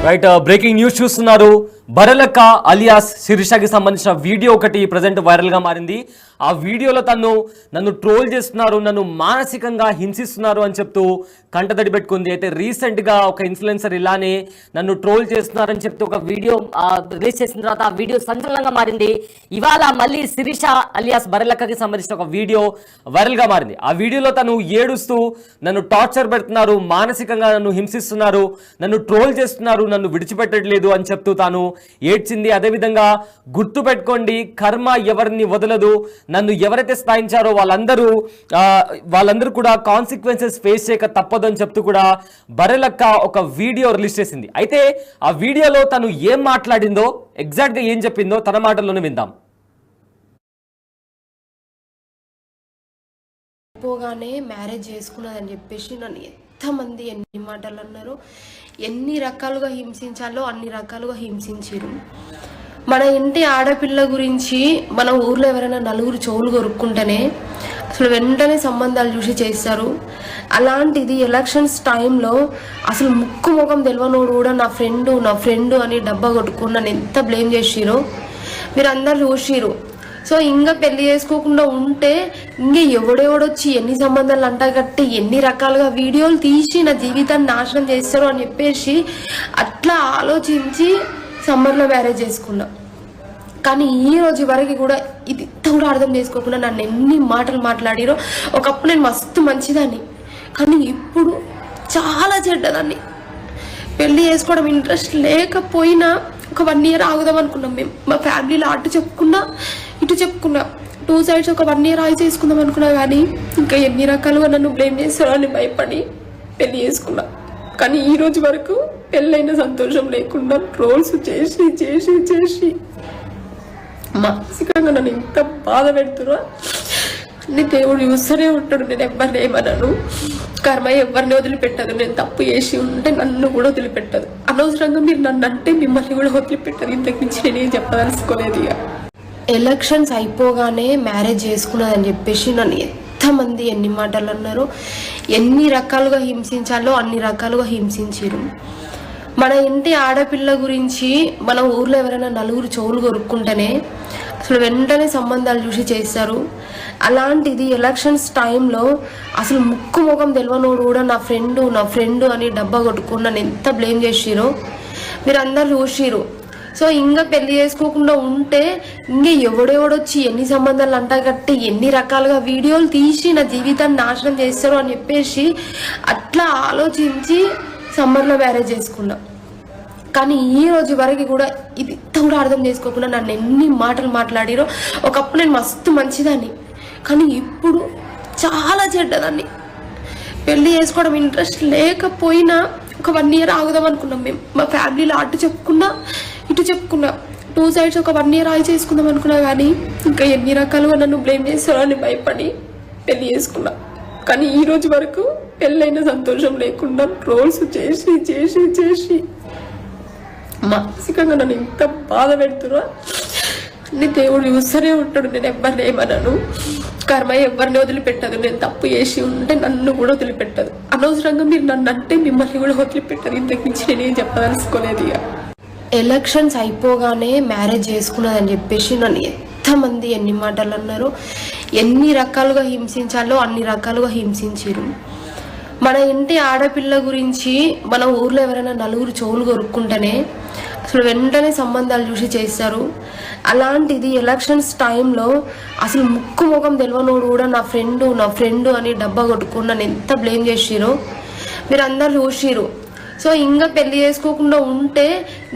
Right breaking news చూస్తున్నారు. బరలక్క alias శిరీషకి సంబంధించిన video ఒకటి ప్రజెంట్ వైరల్గా మారింది. ఆ వీడియోలో నన్ను ట్రోల్ చేస్తున్నారు, నన్ను మానసికంగా హింసిస్తున్నారు అని చెప్తూ కంటతడి పెట్టుకుంది. అయితే రీసెంట్గా ఒక ఇన్ఫ్లుయెన్సర్ ఇలానే నన్ను ట్రోల్ చేస్తున్నారని చెప్తూ ఒక వీడియో రిలీజ్ చేసిన తర్వాత ఆ వీడియో సంచలనంగా మారింది. ఇవాళ మళ్ళీ శిరీష అలియాస్ బరలక్కకి సంబంధించిన ఒక వీడియో వైరల్గా మారింది. ఆ వీడియోలో తను ఏడుస్తూ నన్ను టార్చర్ పెడుతున్నారు, మానసికంగా నన్ను హింసిస్తున్నారు, నన్ను ట్రోల్ చేస్తున్నారు, నన్ను విడిచిపెట్టట్లేదు అని చెప్తూ తాను ఏడ్చింది. అదేవిధంగా గుర్తు పెట్టుకోండి, కర్మ ఎవరిని వదలదు, నన్ను ఎవరైతే స్థాయించారో వాళ్ళందరూ కూడా కాన్సిక్వెన్సెస్ ఫేస్ చేయక తప్పదు అని చెప్తూ కూడా బరలక్క ఒక వీడియో రిలీజ్ చేసింది. అయితే ఆ వీడియోలో తను ఏం మాట్లాడిందో, ఎగ్జాక్ట్ గా ఏం చెప్పిందో తన మాటల్లోనే విందాం. పోగానే మ్యారేజ్ చేసుకున్నదని చెప్పేసి నన్ను ఎంతమంది ఎన్ని మాటలు అన్నారు, ఎన్ని రకాలుగా హింసించాలో అన్ని రకాలుగా హింసించారు. మన ఇంటి ఆడపిల్ల గురించి మన ఊర్లో ఎవరైనా నలుగురు చెవులు కొరుక్కుంటేనే అసలు వెంటనే సంబంధాలు చూసి చేస్తారు. అలాంటిది ఎలక్షన్స్ టైంలో అసలు ముక్కు ముఖం తెలియనోడు కూడా నా ఫ్రెండు అని డబ్బా కొట్టుకుని నన్ను ఎంత బ్లేమ్ చేసిరో మీరు అందరు చూసిరు. సో ఇంకా పెళ్లి చేసుకోకుండా ఉంటే ఇంకా ఎవడెవడొచ్చి ఎన్ని సంబంధాలు అంటగట్టి ఎన్ని రకాలుగా వీడియోలు తీసి నా జీవితాన్ని నాశనం చేస్తారు అని చెప్పేసి అట్లా ఆలోచించి సమ్మర్లో మ్యారేజ్ చేసుకున్నా. కానీ ఈ రోజు వరకు కూడా ఇది కూడా అర్థం చేసుకోకుండా నన్ను ఎన్ని మాటలు మాట్లాడిరో. ఒకప్పుడు నేను మస్తు మంచిదాన్ని, కానీ ఇప్పుడు చాలా చెడ్డదాన్ని. పెళ్లి చేసుకోవడం ఇంట్రెస్ట్ లేకపోయినా ఒక 1 year ఆగుదాం అనుకున్నాం మేము. మా ఫ్యామిలీలో అటు చెప్పుకున్నా ఇటు చెప్పుకున్నా, 2 sides ఒక 1 year ఆగి చేసుకుందాం అనుకున్నా. కానీ ఇంకా ఎన్ని రకాలుగా నన్ను బ్లేమ్ చేస్తారో అని భయపడి పెళ్లి చేసుకున్నా. కానీ ఈ రోజు వరకు పెళ్ళైన సంతోషం లేకుండా ట్రోల్స్ చేసి చేసి చేసి మానసికంగా నన్ను ఇంత బాధ పెడుతున్నా. నీ దేవుడు చూస్తూనే ఉంటాడు, నేను ఎవరిని ఏమన్నాను. కర్మ ఎవరిని వదిలిపెట్టదు. నేను తప్పు చేసి ఉంటే నన్ను కూడా వదిలిపెట్టదు. అనవసరంగా మీరు నన్ను అంటే మిమ్మల్ని కూడా వదిలిపెట్టదు. ఇంతకు మించి నేనేం చెప్పదలుచుకోలేదు. ఇక ఎలక్షన్స్ అయిపోగానే మ్యారేజ్ చేసుకున్నదని చెప్పేసి నన్ను ఎంతమంది ఎన్ని మాటలు అన్నారు, ఎన్ని రకాలుగా హింసించాలో అన్ని రకాలుగా హింసించారు. మన ఇంటి ఆడపిల్ల గురించి మన ఊర్లో ఎవరైనా నలుగురు చెవులు కొరుక్కుంటేనే అసలు వెంటనే సంబంధాలు చూసి చేస్తారు. అలాంటిది ఎలక్షన్స్ టైంలో అసలు ముక్కు ముఖం తెలియనోడు కూడా నా ఫ్రెండు అని డబ్బా కొట్టుకుని నన్ను ఎంత బ్లేమ్ చేసిరో మీరు అందరు చూసిరు. సో ఇంకా పెళ్లి చేసుకోకుండా ఉంటే ఇంకా ఎవడెవడొచ్చి ఎన్ని సంబంధాలు అంటగట్టి ఎన్ని రకాలుగా వీడియోలు తీసి నా జీవితాన్ని నాశనం చేస్తారు అని చెప్పేసి అట్లా ఆలోచించి సమ్మర్లో మ్యారేజ్ చేసుకున్నా. కానీ ఈ రోజు వరకు కూడా ఇది కూడా అర్థం చేసుకోకుండా నన్ను ఎన్ని మాటలు మాట్లాడిరో. ఒకప్పుడు నేను మస్తు మంచిదాన్ని, కానీ ఇప్పుడు చాలా చెడ్డదాన్ని. పెళ్లి చేసుకోవడం ఇంట్రెస్ట్ లేకపోయినా ఒక 1 year ఆగుదాం అనుకున్నాం మేము. మా ఫ్యామిలీలో అటు చెప్పుకున్నా ఇటు చెప్పుకున్నా, 2 sides ఒక 1 year ఆగి చేసుకుందాం అనుకున్నా. కానీ ఇంకా ఎన్ని రకాలుగా నన్ను బ్లేమ్ చేస్తారో అని భయపడి పెళ్లి చేసుకున్నా. కానీ ఈ రోజు వరకు పెళ్ళైన సంతోషం లేకుండా ట్రోల్స్ చేసి చేసి చేసి మానసికంగా నన్ను ఇంత బాధ పెడుతున్నా. నీ దేవుడు చూస్తూనే ఉంటాడు, నేను ఎవరిని ఏమన్నాను. కర్మ ఎవరిని వదిలిపెట్టదు. నేను తప్పు చేసి ఉంటే నన్ను కూడా వదిలిపెట్టదు. అనవసరంగా మీరు నన్ను అంటే మిమ్మల్ని కూడా వదిలిపెట్టదు. ఇంతకు మించి నేనేం చెప్పదలుచుకోలేదు. ఇక ఎలక్షన్స్ అయిపోగానే మ్యారేజ్ చేసుకున్నదని చెప్పేసి నన్ను ఎంతమంది ఎన్ని మాటలు అన్నారు, ఎన్ని రకాలుగా హింసించాలో అన్ని రకాలుగా హింసించారు. మన ఇంటి ఆడపిల్ల గురించి మన ఊర్లో ఎవరైనా నలుగురు చెవులు కొరుక్కుంటేనే అసలు వెంటనే సంబంధాలు చూసి చేస్తారు. అలాంటిది ఎలక్షన్స్ టైంలో అసలు ముక్కు ముఖం తెలియనోడు కూడా నా ఫ్రెండు అని డబ్బా కొట్టుకుని నన్ను ఎంత బ్లేమ్ చేసిరో మీరు అందరు చూసిరు. సో ఇంకా పెళ్లి చేసుకోకుండా ఉంటే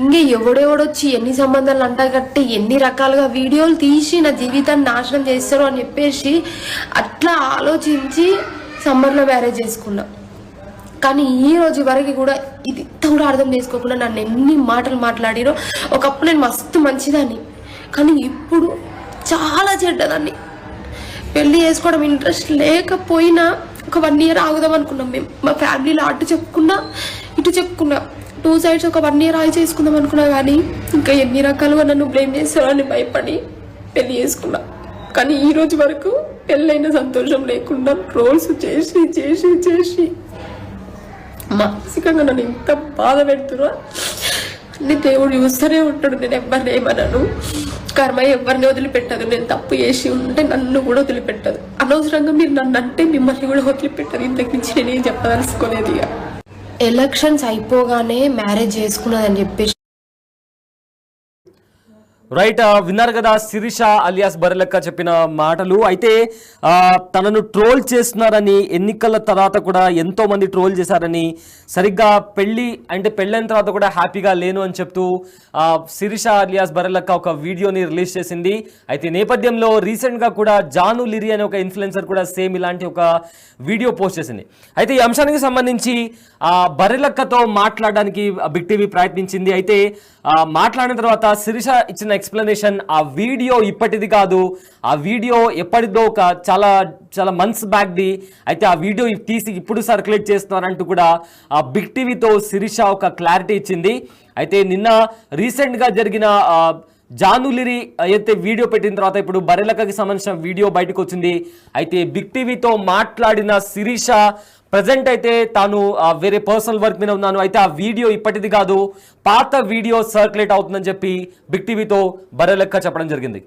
ఇంకా ఎవడెవడొచ్చి ఎన్ని సంబంధాలు అంటగట్టి ఎన్ని రకాలుగా వీడియోలు తీసి నా జీవితాన్ని నాశనం చేస్తారు అని చెప్పేసి అట్లా ఆలోచించి సమ్మర్లో మ్యారేజ్ చేసుకున్నా. కానీ ఈ రోజు వరకు కూడా ఇది కూడా అర్థం చేసుకోకుండా నన్ను ఎన్ని మాటలు మాట్లాడిరో. ఒకప్పుడు నేను మస్తు మంచిదాన్ని, కానీ ఇప్పుడు చాలా చెడ్డదాన్ని. పెళ్లి చేసుకోవడం ఇంట్రెస్ట్ లేకపోయినా ఒక 1 year ఆగుదాం అనుకున్నాం మేము. మా ఫ్యామిలీలో అటు చెప్పుకున్నా ఇటు చెప్పుకున్నా, 2 sides ఒక 1 year ఆగి చేసుకుందాం అనుకున్నా. కానీ ఇంకా ఎన్ని రకాలుగా నన్ను బ్లేమ్ చేస్తారో అని భయపడి పెళ్లి చేసుకున్నా. కానీ ఈ రోజు వరకు పెళ్ళైన సంతోషం లేకుండా ట్రోల్స్ చేసి చేసి చేసి మానసికంగా నన్ను ఇంత బాధ పెడుతున్నా. నీ దేవుడు చూస్తూనే ఉంటాడు. నేను ఎవరిని ఏమనను. కర్మ ఎవరిని వదిలిపెట్టదు. నేను తప్పు చేసి ఉంటే నన్ను కూడా వదిలిపెట్టదు. అనవసరంగా మీరు నన్ను అంటే మిమ్మల్ని కూడా వదిలిపెట్టదు. ఇంతకు మించి నేనేం చెప్పదలుచుకోలేదు. ఇక ఎలక్షన్స్ అయిపోగానే మ్యారేజ్ చేసుకున్నదని చెప్పేసి రైట్, విన్నారు కదా శిరీష అలియాస్ బర్రెలక్క చెప్పిన మాటలు. అయితే తనను ట్రోల్ చేస్తున్నారని, ఎన్నికల తర్వాత కూడా ఎంతో మంది ట్రోల్ చేశారని, సరిగ్గా పెళ్ళైన తర్వాత కూడా హ్యాపీగా లేను అని చెప్తూ శిరీష అలియాస్ బర్రెలక్క ఒక వీడియోని రిలీజ్ చేసింది. అయితే నేపథ్యంలో రీసెంట్గా కూడా జాను లిరి అనే ఒక ఇన్ఫ్లుయెన్సర్ కూడా సేమ్ ఇలాంటి ఒక వీడియో పోస్ట్ చేసింది. అయితే ఈ అంశానికి సంబంధించి బర్రెలక్కతో మాట్లాడడానికి బిగ్ టీవీ ప్రయత్నించింది. అయితే మాట్లాడిన తర్వాత శిరీష ఇచ్చిన ఎక్స్ప్లెనేషన్, ఆ వీడియో ఇప్పటిది కాదు, ఆ వీడియో ఎప్పటిదో ఒక చాలా చాలా మంత్స్ బ్యాక్ది. అయితే ఆ వీడియో తీసి ఇప్పుడు సర్క్యులేట్ చేస్తున్నారంటూ కూడా ఆ బిగ్ టీవీతో శిరీష ఒక క్లారిటీ ఇచ్చింది. అయితే నిన్న రీసెంట్గా జరిగిన జానులిరి అయితే వీడియో పెట్టిన తర్వాత ఇప్పుడు బర్రెలక్కకి సంబంధించిన వీడియో బయటకు వచ్చింది. అయితే బిగ్ టీవీతో మాట్లాడిన శిరీష ప్రజెంట్ అయితే తాను వేరే పర్సనల్ వర్క్ మీద ఉన్నాను, అయితే ఆ వీడియో ఇప్పటిది కాదు, పాత వీడియో సర్క్యులేట్ అవుతుందని చెప్పి బిగ్ టీవీతో బర్రెలక్క చెప్పడం జరిగింది.